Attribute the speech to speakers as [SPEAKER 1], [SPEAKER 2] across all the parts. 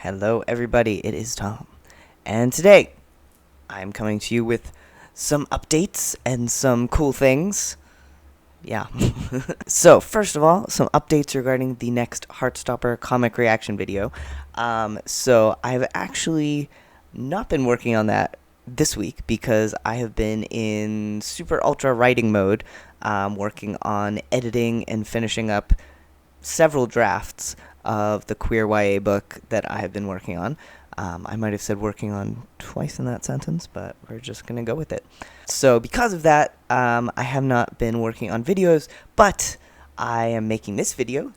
[SPEAKER 1] Hello everybody, it is Tom, and today I'm coming to you with some updates and some cool things. Yeah. So, first of all, some updates regarding the next Heartstopper comic reaction video. So I've actually not been working on that this week because I have been in super ultra writing mode, working on editing and finishing up several drafts of the queer YA book that I have been working on. I might have said working on twice in that sentence, but we're just going to go with it. So because of that, I have not been working on videos, but I am making this video.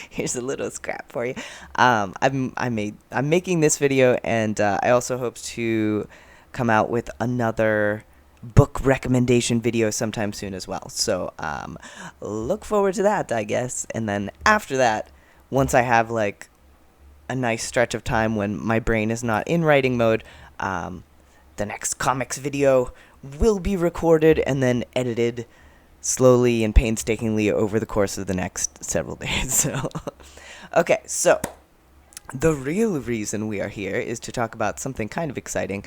[SPEAKER 1] Here's a little scrap for you. I'm making this video, and I also hope to come out with another book recommendation video sometime soon as well. So look forward to that, I guess. And then after that, once I have like a nice stretch of time when my brain is not in writing mode, the next comics video will be recorded and then edited slowly and painstakingly over the course of the next several days. So okay, so the real reason we are here is to talk about something kind of exciting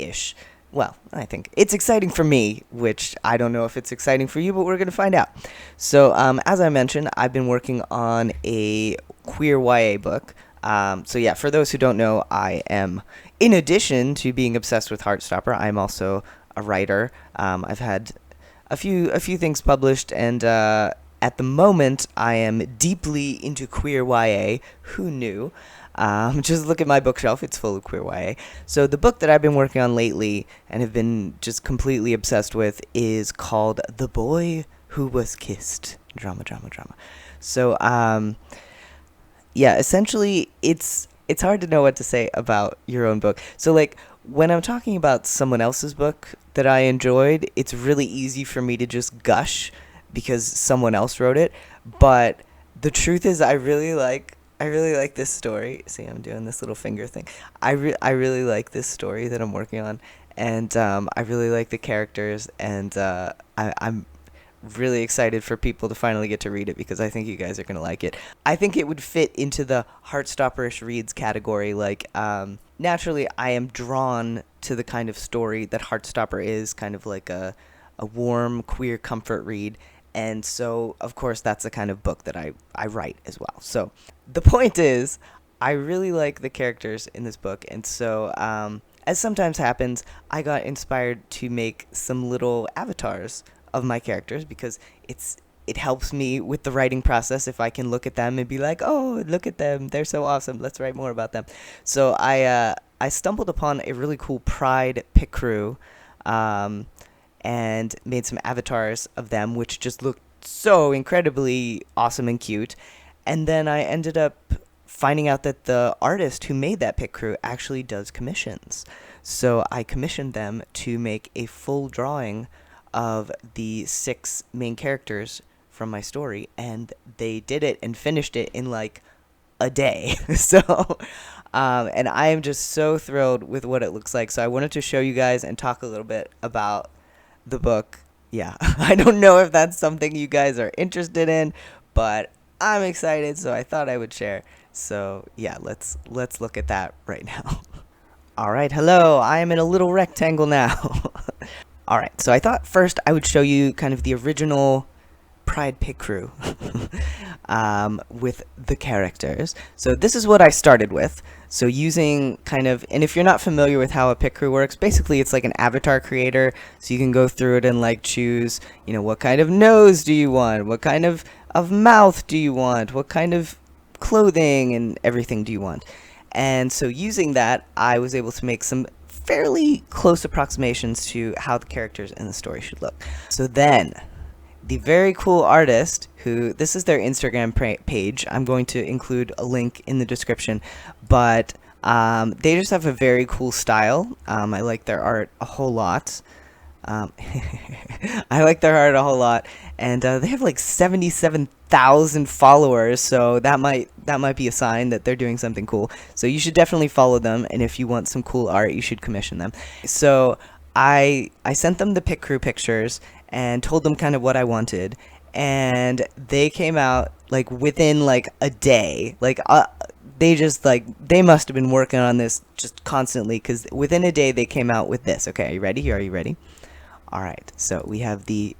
[SPEAKER 1] ish. Well, I think it's exciting for me, which I don't know if it's exciting for you, but we're going to find out. So, as I mentioned, I've been working on a queer YA book. So yeah, for those who don't know, I am, in addition to being obsessed with Heartstopper, I'm also a writer. I've had a few things published, and at the moment, I am deeply into queer YA. Who knew? Just look at my bookshelf, it's full of queer YA. So the book that I've been working on lately and have been just completely obsessed with is called The Boy Who Was Kissed. Drama. So, yeah, essentially, it's hard to know what to say about your own book. So, like, when I'm talking about someone else's book that I enjoyed, it's really easy for me to just gush because someone else wrote it. But the truth is, I really like this story. See, I'm doing this little finger thing. I really like this story that I'm working on, and I really like the characters, and I'm really excited for people to finally get to read it because I think you guys are going to like it. I think it would fit into the Heartstopper-ish reads category. Like, naturally, I am drawn to the kind of story that Heartstopper is, kind of like a warm, queer comfort read. And so, of course, that's the kind of book that I write as well. So the point is, I really like the characters in this book. And so, as sometimes happens, I got inspired to make some little avatars of my characters because it helps me with the writing process if I can look at them and be like, oh, look at them. They're so awesome. Let's write more about them. So I stumbled upon a really cool Pride pick crew, and made some avatars of them, which just looked so incredibly awesome and cute. And then I ended up finding out that the artist who made that pick crew actually does commissions. So I commissioned them to make a full drawing of the 6 main characters from my story, and they did it and finished it in like a day. So and I am just so thrilled with what it looks like. So I wanted to show you guys and talk a little bit about the book. Yeah, I don't know if that's something you guys are interested in, but I'm excited, so I thought I would share. So yeah, let's look at that right now. All right, hello, I am in a little rectangle now. All right, so I thought first I would show you kind of the original Pride pick crew with the characters. So this is what I started with. So using kind of, and if you're not familiar with how a pick crew works, basically it's like an avatar creator. So you can go through it and like choose, you know, what kind of nose do you want? What kind of mouth do you want? What kind of clothing and everything do you want? And so using that, I was able to make some fairly close approximations to how the characters in the story should look. So then, the very cool artist, who, this is their Instagram page. I'm going to include a link in the description, but they just have a very cool style. I like their art a whole lot. I like their art a whole lot, and they have like 77,000 followers, so that might be a sign that they're doing something cool. So you should definitely follow them, and if you want some cool art, you should commission them. So I sent them the pick crew pictures and told them kind of what I wanted, and they came out like within like a day. Like they just like, they must have been working on this just constantly, because within a day they came out with this. Okay, are you ready? Are you ready? All right, so we have the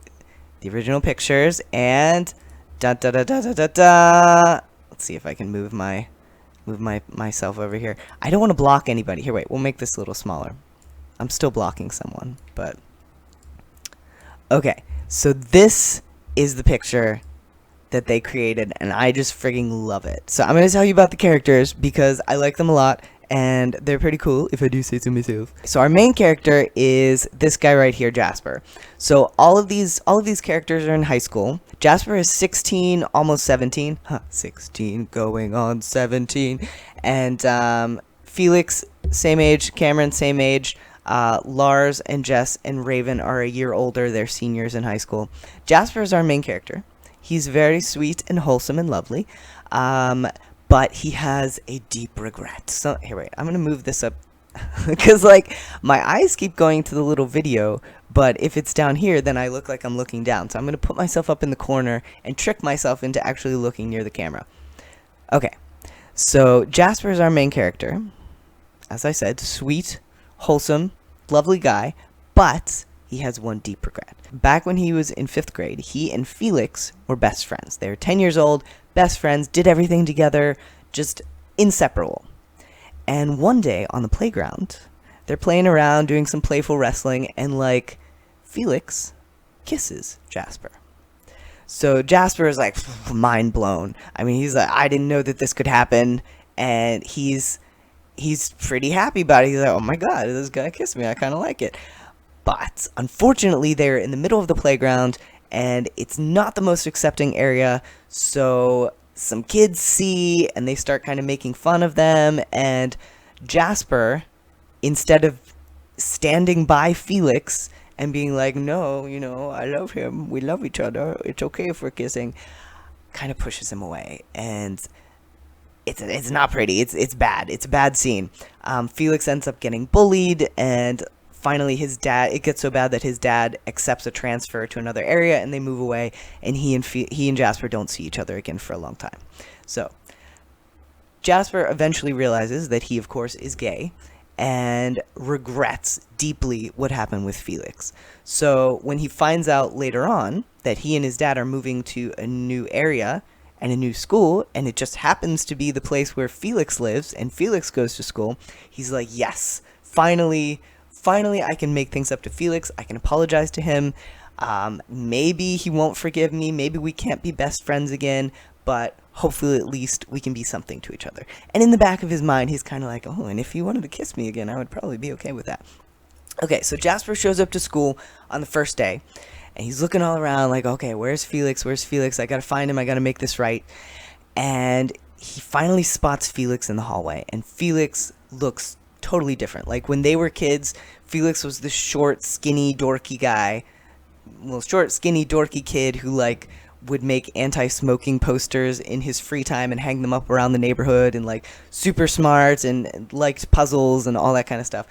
[SPEAKER 1] original pictures, and da da da da da da da. Let's see if I can move myself over here. I don't want to block anybody. Here, wait, we'll make this a little smaller. I'm still blocking someone, but okay. So this is the picture that they created, and I just frigging love it. So I'm going to tell you about the characters because I like them a lot, and they're pretty cool, if I do say so myself. So our main character is this guy right here, Jasper. So all of these characters are in high school. Jasper is 16, almost 17. 16 going on 17. And Felix, same age. Cameron, same age. Lars and Jess and Raven are a year older. They're seniors in high school. Jasper is our main character. He's very sweet and wholesome and lovely, but he has a deep regret. So here, wait, I'm gonna move this up because like my eyes keep going to the little video, but if it's down here, then I look like I'm looking down. So I'm gonna put myself up in the corner and trick myself into actually looking near the camera. Okay, so Jasper is our main character. As I said, sweet, wholesome, lovely guy, but he has one deep regret. Back when he was in 5th grade, he and Felix were best friends. They were 10 years old, best friends, did everything together, just inseparable. And one day on the playground, they're playing around, doing some playful wrestling, and like, Felix kisses Jasper. So Jasper is like mind blown. I mean, he's like, I didn't know that this could happen, and he's pretty happy about it. He's like, oh my god, this guy kissed me, I kind of like it. But unfortunately, they're in the middle of the playground, and it's not the most accepting area, so some kids see, and they start kind of making fun of them, and Jasper, instead of standing by Felix and being like, no, you know, I love him, we love each other, it's okay if we're kissing, kind of pushes him away, and it's not pretty, it's bad, it's a bad scene. Felix ends up getting bullied, and finally it gets so bad that his dad accepts a transfer to another area, and they move away, and he and Jasper don't see each other again for a long time. So Jasper eventually realizes that he, of course, is gay, and regrets deeply what happened with Felix. So when he finds out later on that he and his dad are moving to a new area and a new school, and it just happens to be the place where Felix lives, and Felix goes to school, he's like, yes, finally I can make things up to Felix. I can apologize to him. Maybe he won't forgive me. Maybe we can't be best friends again, but hopefully at least we can be something to each other. And in the back of his mind, he's kind of like, oh, and if he wanted to kiss me again, I would probably be okay with that. Okay, so Jasper shows up to school on the first day, and he's looking all around like, okay, where's Felix? Where's Felix? I gotta find him. I gotta make this right. And he finally spots Felix in the hallway, and Felix looks totally different. Like when they were kids, Felix was the short, skinny, dorky guy. Well, short, skinny, dorky kid who like would make anti-smoking posters in his free time and hang them up around the neighborhood, and like super smart and liked puzzles and all that kind of stuff.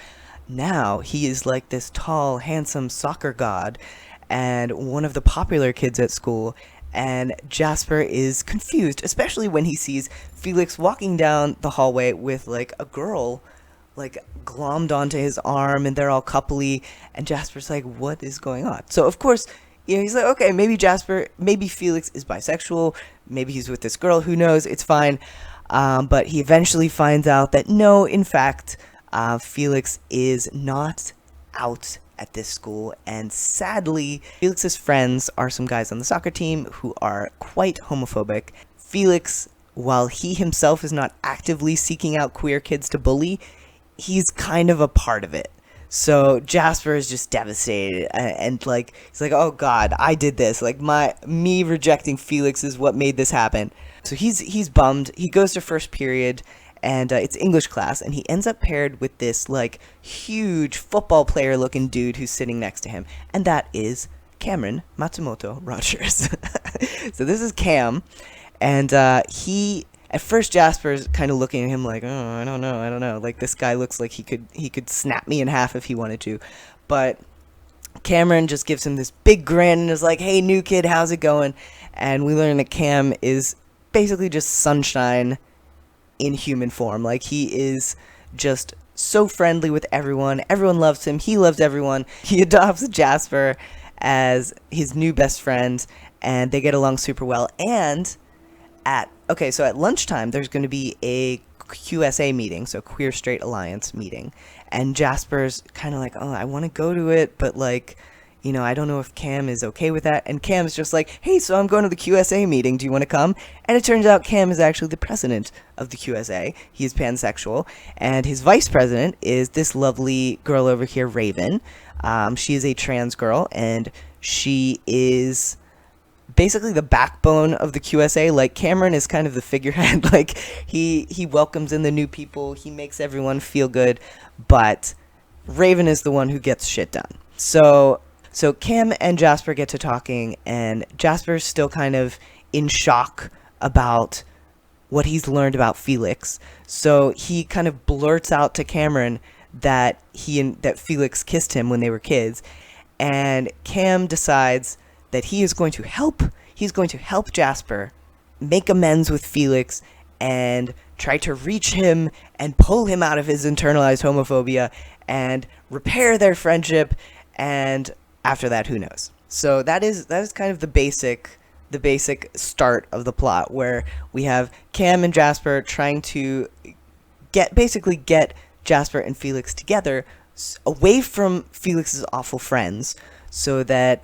[SPEAKER 1] Now he is like this tall, handsome soccer god and one of the popular kids at school, and Jasper is confused, especially when he sees Felix walking down the hallway with like a girl like glommed onto his arm, and they're all coupley, and Jasper's like, what is going on? So of course, you know, he's like, okay, maybe Felix is bisexual, maybe he's with this girl, who knows, it's fine. But he eventually finds out that no, in fact, Felix is not out at this school, and sadly, Felix's friends are some guys on the soccer team who are quite homophobic. Felix, while he himself is not actively seeking out queer kids to bully, he's kind of a part of it. So Jasper is just devastated, and like he's like, oh god, I did this, like me rejecting Felix is what made this happen. So he's bummed. He goes to first period, and it's English class, and he ends up paired with this like huge football player looking dude who's sitting next to him, and that is Cameron Matsumoto Rogers. So this is Cam, and at first, Jasper's kind of looking at him like, oh, I don't know. Like, this guy looks like he could snap me in half if he wanted to. But Cameron just gives him this big grin and is like, hey, new kid, how's it going? And we learn that Cam is basically just sunshine in human form. Like, he is just so friendly with everyone. Everyone loves him. He loves everyone. He adopts Jasper as his new best friend, and they get along super well. And so at lunchtime, there's going to be a QSA meeting, so Queer Straight Alliance meeting. And Jasper's kind of like, oh, I want to go to it, but like, you know, I don't know if Cam is okay with that. And Cam's just like, hey, so I'm going to the QSA meeting. Do you want to come? And it turns out Cam is actually the president of the QSA. He is pansexual. And his vice president is this lovely girl over here, Raven. She is a trans girl, and she is basically the backbone of the QSA. Like, Cameron is kind of the figurehead. Like, he welcomes in the new people. He makes everyone feel good. But Raven is the one who gets shit done. So Cam and Jasper get to talking, and Jasper's still kind of in shock about what he's learned about Felix. So he kind of blurts out to Cameron that Felix kissed him when they were kids, and Cam decides that he is going to help. He's going to help Jasper make amends with Felix and try to reach him and pull him out of his internalized homophobia and repair their friendship. And after that, who knows? So that is kind of the basic start of the plot, where we have Cam and Jasper trying to get Jasper and Felix together away from Felix's awful friends, so that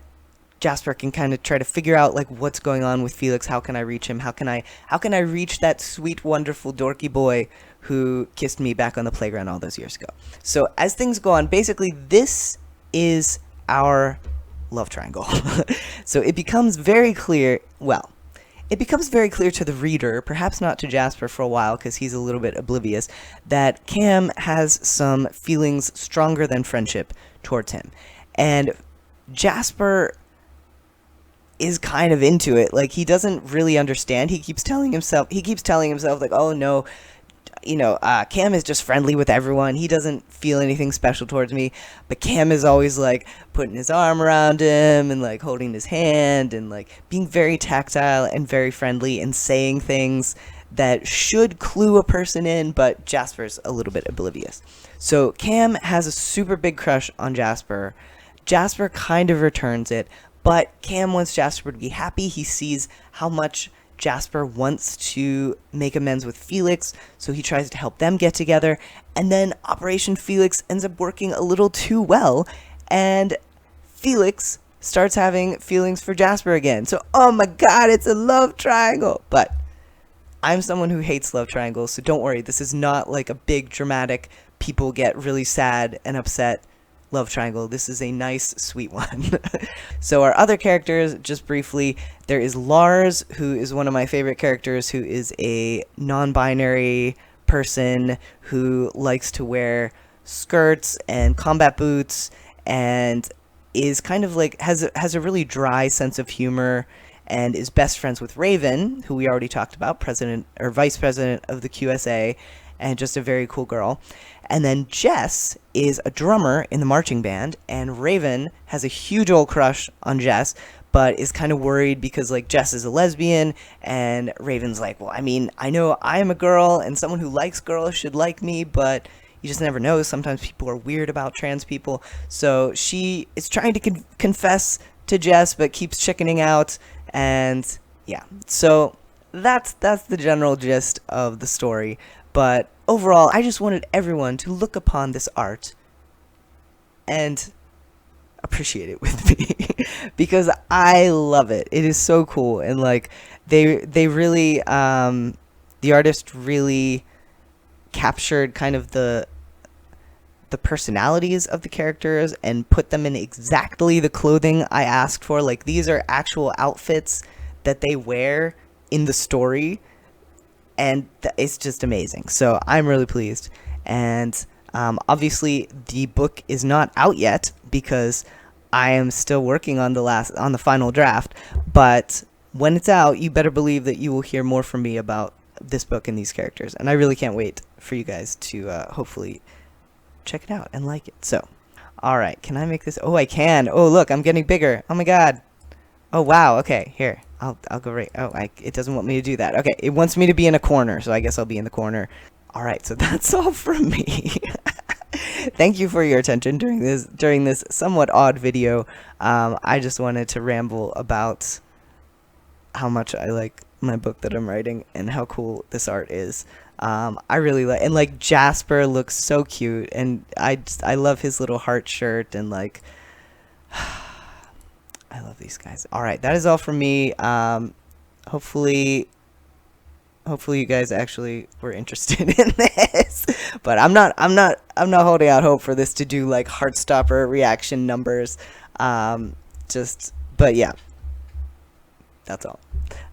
[SPEAKER 1] Jasper can kind of try to figure out like what's going on with Felix. How can I reach him? How can I reach that sweet, wonderful, dorky boy who kissed me back on the playground all those years ago? So as things go on, basically this is our love triangle. So it becomes very clear, to the reader, perhaps not to Jasper for a while because he's a little bit oblivious, that Cam has some feelings stronger than friendship towards him. And Jasper is kind of into it. Like, he doesn't really understand. He keeps telling himself like, oh no, you know, Cam is just friendly with everyone. He doesn't feel anything special towards me. But Cam is always like putting his arm around him and like holding his hand and like being very tactile and very friendly and saying things that should clue a person in, but Jasper's a little bit oblivious. So Cam has a super big crush on Jasper. Jasper kind of returns it, but Cam wants Jasper to be happy. He sees how much Jasper wants to make amends with Felix, so he tries to help them get together, and then Operation Felix ends up working a little too well, and Felix starts having feelings for Jasper again. So, oh my god, it's a love triangle! But I'm someone who hates love triangles, so don't worry, this is not like a big dramatic, people get really sad and upset love triangle. This is a nice, sweet one. So our other characters, just briefly, there is Lars, who is one of my favorite characters, who is a non-binary person who likes to wear skirts and combat boots and is kind of like has a really dry sense of humor and is best friends with Raven, who we already talked about, president or vice president of the QSA, and just a very cool girl. And then Jess is a drummer in the marching band, and Raven has a huge old crush on Jess, but is kind of worried because, like, Jess is a lesbian, and Raven's like, well, I mean, I know I am a girl, and someone who likes girls should like me, but you just never know. Sometimes people are weird about trans people. So she is trying to confess to Jess, but keeps chickening out, and yeah. So that's the general gist of the story. But overall, I just wanted everyone to look upon this art and appreciate it with me because I love it. It is so cool, and like they really the artist really captured kind of the personalities of the characters and put them in exactly the clothing I asked for. Like, these are actual outfits that they wear in the story, and it's just amazing. So I'm really pleased. And obviously the book is not out yet because I am still working on the final draft, but when it's out, you better believe that you will hear more from me about this book and these characters, and I really can't wait for you guys to hopefully check it out and like it. So, alright, can I make this? Oh, I can. Oh, look, I'm getting bigger. Oh my god. Oh, wow. Okay, here. I'll go right. Oh, it doesn't want me to do that. Okay, it wants me to be in a corner, so I guess I'll be in the corner. All right, so that's all from me. Thank you for your attention during this somewhat odd video. I just wanted to ramble about how much I like my book that I'm writing and how cool this art is. I really like, and like Jasper looks so cute, and I love his little heart shirt, and like I love these guys. All right, that is all from me. Hopefully you guys actually were interested in this, but I'm not holding out hope for this to do like Heartstopper reaction numbers. But yeah, that's all.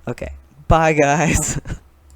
[SPEAKER 1] Okay, bye guys.